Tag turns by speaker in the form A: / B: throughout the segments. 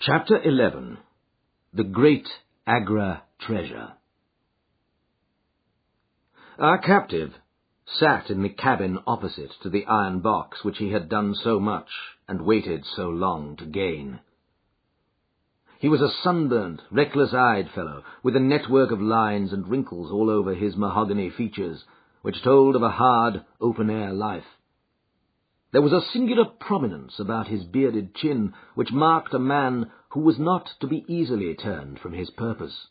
A: Chapter 11. The Great Agra Treasure. Our captive sat in the cabin opposite to the iron box which he had done so much and waited so long to gain. He was a sunburnt, reckless-eyed fellow, with a network of lines and wrinkles all over his mahogany features, which told of a hard, open-air life. There was a singular prominence about his bearded chin, which marked a man who was not to be easily turned from his purpose.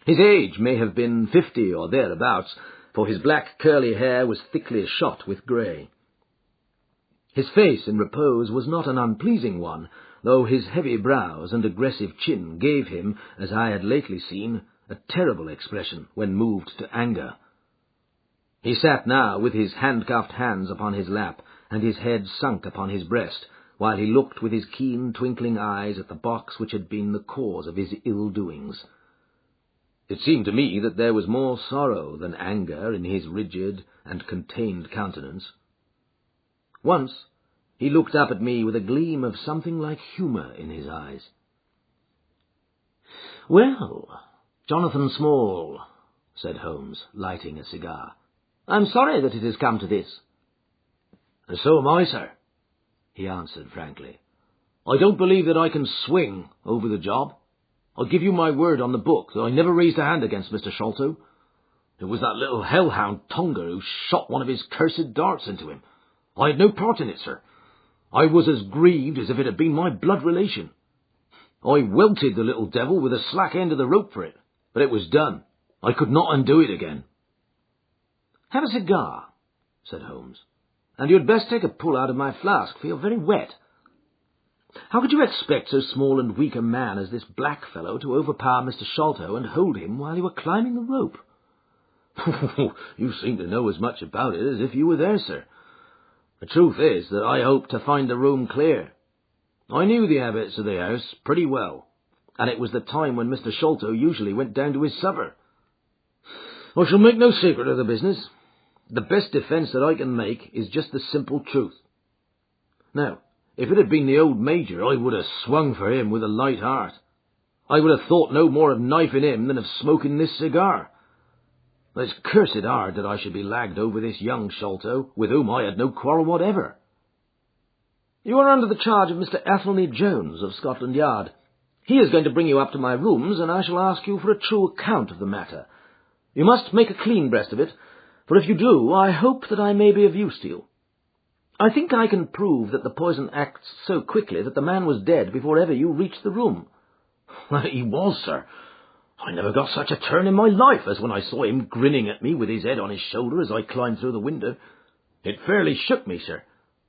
A: His age may have been 50 or thereabouts, for his black curly hair was thickly shot with grey. His face in repose was not an unpleasing one, though his heavy brows and aggressive chin gave him, as I had lately seen, a terrible expression when moved to anger. He sat now with his handcuffed hands upon his lap, and his head sunk upon his breast, while he looked with his keen, twinkling eyes at the box which had been the cause of his ill-doings. It seemed to me that there was more sorrow than anger in his rigid and contained countenance. Once he looked up at me with a gleam of something like humour in his eyes. "Well, Jonathan Small," said Holmes, lighting a cigar, "I'm sorry that it has come to this." "And so am I, sir," he answered frankly. "I don't believe that I can swing over the job. I'll give you my word on the book that I never raised a hand against Mr. Sholto. It was that little hellhound Tonga who shot one of his cursed darts into him. I had no part in it, sir. I was as grieved as if it had been my blood relation. I welted the little devil with a slack end of the rope for it, but it was done. I could not undo it again." "Have a cigar," said Holmes, "and you had best take a pull out of my flask, for you're very wet. How could you expect so small and weak a man as this black fellow to overpower Mr. Sholto and hold him while you were climbing the rope?" "You seem to know as much about it as if you were there, sir. The truth is that I hoped to find the room clear. I knew the habits of the house pretty well, and it was the time when Mr. Sholto usually went down to his supper. I shall make no secret of the business. The best defence that I can make is just the simple truth. Now, if it had been the old Major, I would have swung for him with a light heart. I would have thought no more of knifing him than of smoking this cigar. It's cursed hard that I should be lagged over this young Sholto, with whom I had no quarrel whatever." "You are under the charge of Mr. Athelney Jones of Scotland Yard. He is going to bring you up to my rooms, and I shall ask you for a true account of the matter. You must make a clean breast of it, for if you do, I hope that I may be of use to you. I think I can prove that the poison acts so quickly that the man was dead before ever you reached the room." "He was, sir. I never got such a turn in my life as when I saw him grinning at me with his head on his shoulder as I climbed through the window. It fairly shook me, sir.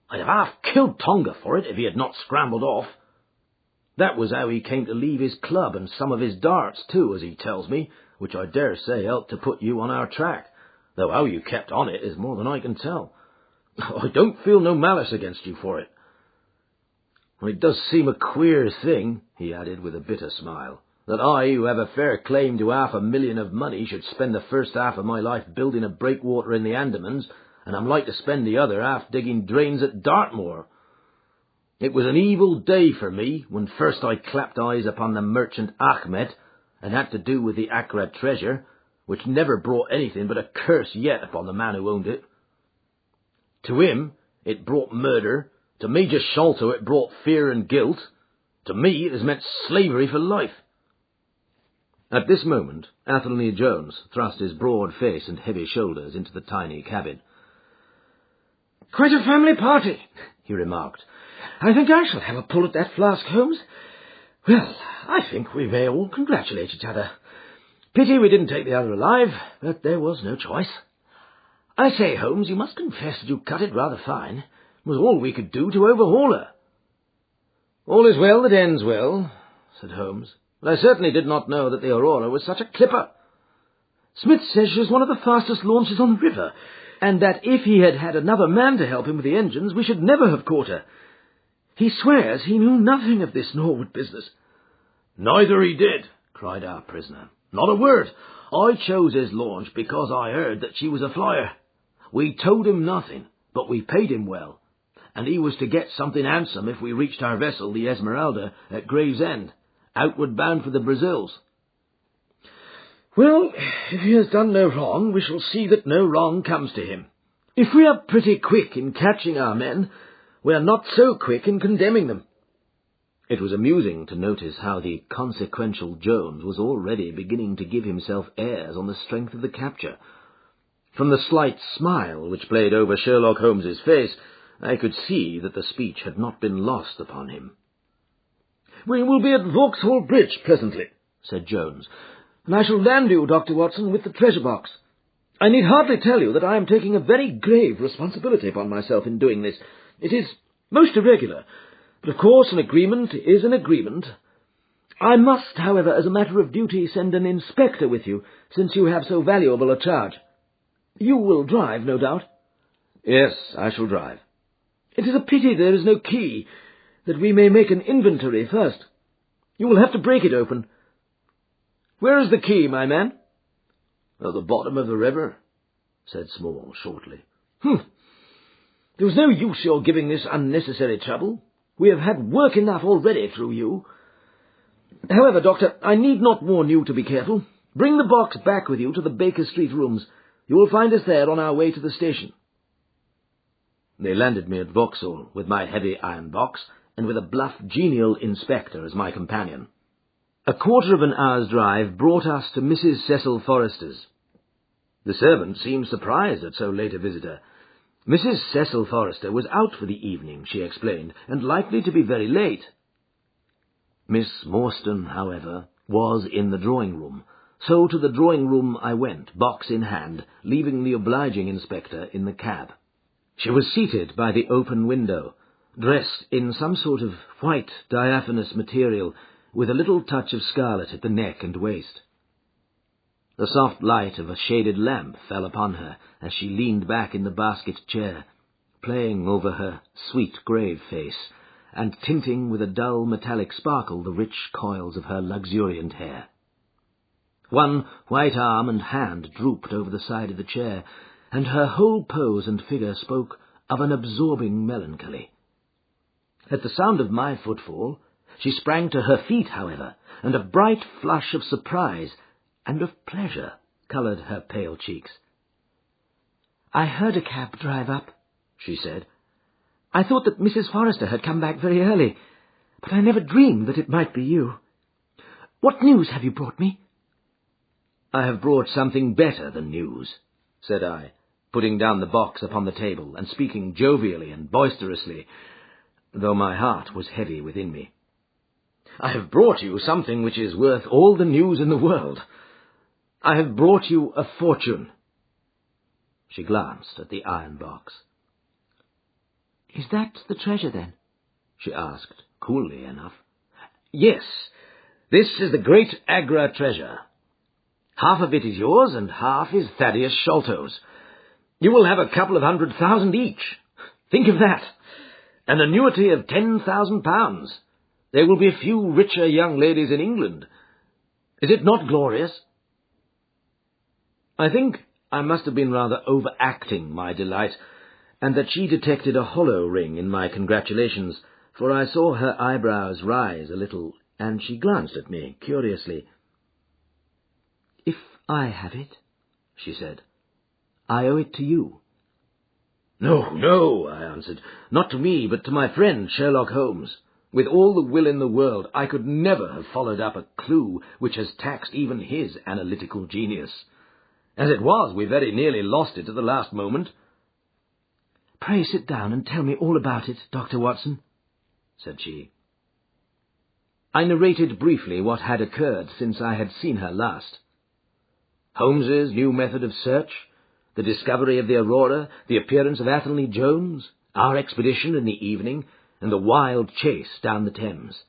A: I'd have half killed Tonga for it if he had not scrambled off. That was how he came to leave his club and some of his darts, too, as he tells me, which I dare say helped to put you on our track, though how you kept on it is more than I can tell. I don't feel no malice against you for it. It does seem a queer thing," he added with a bitter smile, "that I, who have a fair claim to $500,000 of money, should spend the first half of my life building a breakwater in the Andamans, and I'm like to spend the other half digging drains at Dartmoor. It was an evil day for me when first I clapped eyes upon the merchant Achmet, and had to do with the Agra treasure, which never brought anything but a curse yet upon the man who owned it. To him it brought murder, to Major Sholto it brought fear and guilt, to me it has meant slavery for life." At this moment Athelney Jones thrust his broad face and heavy shoulders into the tiny cabin. "Quite a family party," he remarked. "I think I shall have a pull at that flask, Holmes. Well, I think we may all congratulate each other. Pity we didn't take the other alive, but there was no choice. I say, Holmes, you must confess that you cut it rather fine. It was all we could do to overhaul her." "All is well that ends well," said Holmes, "but I certainly did not know that the Aurora was such a clipper. Smith says she's one of the fastest launches on the river, and that if he had had another man to help him with the engines, we should never have caught her. He swears he knew nothing of this Norwood business." "Neither he did," cried our prisoner. "Not a word. I chose his launch because I heard that she was a flyer. We towed him nothing, but we paid him well. and he was to get something handsome if we reached our vessel, the Esmeralda, at Gravesend, outward bound for the Brazils. Well, if he has done no wrong, we shall see that no wrong comes to him. If we are pretty quick in catching our men, we are not so quick in condemning them. It was amusing to notice how the consequential Jones was already beginning to give himself airs on the strength of the capture. From the slight smile which played over Sherlock Holmes's face, I could see that the speech had not been lost upon him. "We will be at Vauxhall Bridge presently," said Jones, "and I shall land you, Dr. Watson, with the treasure box. I need hardly tell you that I am taking a very grave responsibility upon myself in doing this. It is most irregular, but of course an agreement is an agreement. I must, however, as a matter of duty, send an inspector with you, since you have so valuable a charge. You will drive, no doubt?" "Yes, I shall drive." "It is a pity there is no key, that we may make an inventory first. You will have to break it open." "Where is the key, my man?" "At the bottom of the river," said Small shortly. "There was no use your giving this unnecessary trouble. We have had work enough already through you. However, Doctor, I need not warn you to be careful. Bring the box back with you to the Baker Street rooms. You will find us there on our way to the station." They landed me at Vauxhall with my heavy iron box, and with a bluff, genial inspector as my companion. A quarter of an hour's drive brought us to Mrs. Cecil Forrester's. The servant seemed surprised at so late a visitor. Mrs. Cecil Forrester was out for the evening, she explained, and likely to be very late. Miss Morstan, however, was in the drawing-room, so to the drawing-room I went, box in hand, leaving the obliging inspector in the cab. She was seated by the open window, dressed in some sort of white diaphanous material, with a little touch of scarlet at the neck and waist. The soft light of a shaded lamp fell upon her as she leaned back in the basket chair, playing over her sweet grave face, and tinting with a dull metallic sparkle the rich coils of her luxuriant hair. One white arm and hand drooped over the side of the chair, and her whole pose and figure spoke of an absorbing melancholy. At the sound of my footfall, she sprang to her feet, however, and a bright flush of surprise and of pleasure coloured her pale cheeks. "I heard a cab drive up," she said. "I thought that Mrs. Forrester had come back very early, but I never dreamed that it might be you. What news have you brought me?" "I have brought something better than news," said I, putting down the box upon the table and speaking jovially and boisterously, though my heart was heavy within me. "I have brought you something which is worth all the news in the world. I have brought you a fortune." She glanced at the iron box. "Is that the treasure, then?" she asked, coolly enough. "Yes, this is the Great Agra Treasure. Half of it is yours, and half is Thaddeus Sholto's. You will have a couple of 100,000 each. Think of that! An annuity of £10,000. There will be few richer young ladies in England. Is it not glorious?" I think I must have been rather overacting my delight, and that she detected a hollow ring in my congratulations, for I saw her eyebrows rise a little, and she glanced at me curiously. "If I have it," she said, "I owe it to you." "No, no," I answered, "not to me, but to my friend Sherlock Holmes. With all the will in the world, I could never have followed up a clue which has taxed even his analytical genius. As it was, we very nearly lost it at the last moment." "Pray sit down and tell me all about it, Dr. Watson," said she. I narrated briefly what had occurred since I had seen her last. Holmes's new method of search, the discovery of the Aurora, the appearance of Athelney Jones, our expedition in the evening, and the wild chase down the Thames.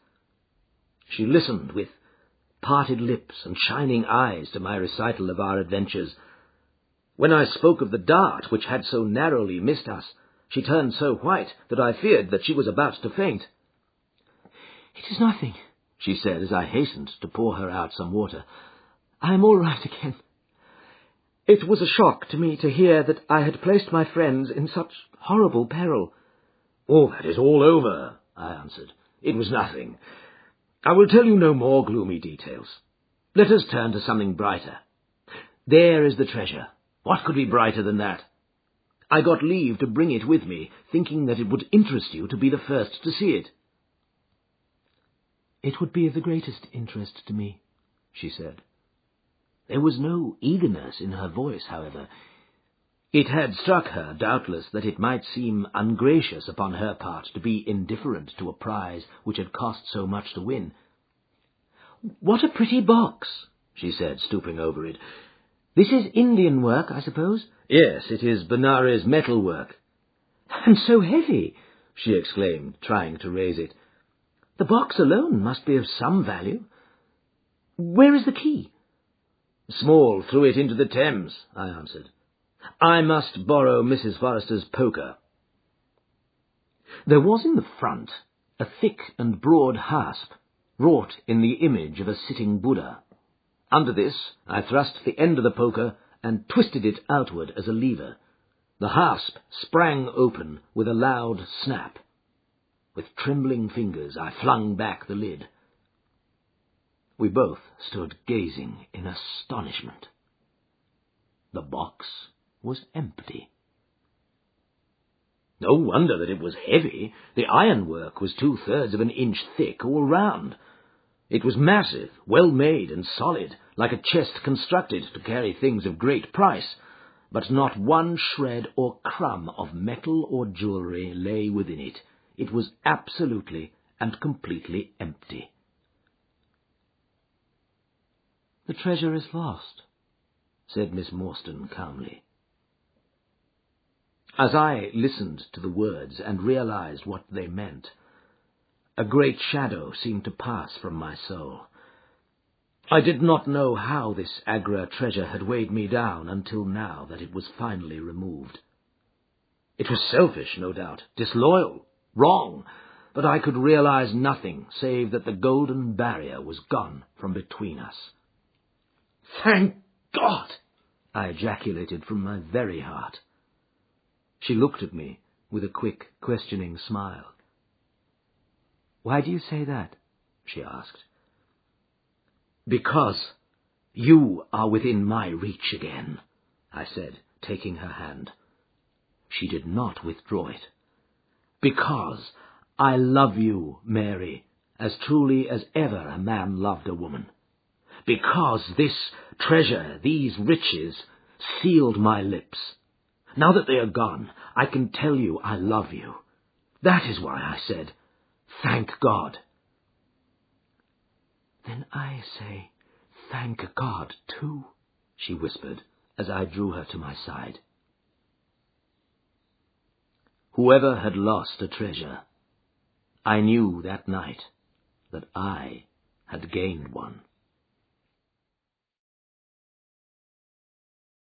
A: She listened with parted lips and shining eyes to my recital of our adventures. When I spoke of the dart which had so narrowly missed us, she turned so white that I feared that she was about to faint. "It is nothing," she said as I hastened to pour her out some water. "I am all right again. It was a shock to me to hear that I had placed my friends in such horrible peril. "All that is all over," I answered. "It was nothing. I will tell you no more gloomy details. Let us turn to something brighter. There is the treasure. What could be brighter than that? I got leave to bring it with me, thinking that it would interest you to be the first to see it." "It would be of the greatest interest to me," she said. There was no eagerness in her voice, however. It had struck her, doubtless, that it might seem ungracious upon her part to be indifferent to a prize which had cost so much to win. "What a pretty box," she said, stooping over it. "This is Indian work, I suppose?" "Yes, it is Benares metal work." "And so heavy," she exclaimed, trying to raise it. "The box alone must be of some value. Where is the key?" "Small threw it into the Thames," I answered. "I must borrow Mrs. Forrester's poker." There was in the front a thick and broad hasp, wrought in the image of a sitting Buddha. Under this I thrust the end of the poker and twisted it outward as a lever. The hasp sprang open with a loud snap. With trembling fingers I flung back the lid. We both stood gazing in astonishment. The box was empty. No wonder that it was heavy. The ironwork was 2/3 of an inch thick all round. It was massive, well made and solid, like a chest constructed to carry things of great price, but not one shred or crumb of metal or jewellery lay within it. It was absolutely and completely empty. "The treasure is lost," said Miss Morstan calmly. As I listened to the words and realized what they meant, a great shadow seemed to pass from my soul. I did not know how this Agra treasure had weighed me down until now that it was finally removed. It was selfish, no doubt, disloyal, wrong, but I could realize nothing save that the golden barrier was gone from between us. "Thank God!" I ejaculated from my very heart. She looked at me with a quick, questioning smile. "Why do you say that?" she asked. "Because you are within my reach again," I said, taking her hand. She did not withdraw it. "Because I love you, Mary, as truly as ever a man loved a woman. Because this treasure, these riches, sealed my lips. Now that they are gone, I can tell you I love you. That is why I said, 'Thank God.'" "Then I say, 'Thank God,' too," she whispered, as I drew her to my side. Whoever had lost a treasure, I knew that night that I had gained one.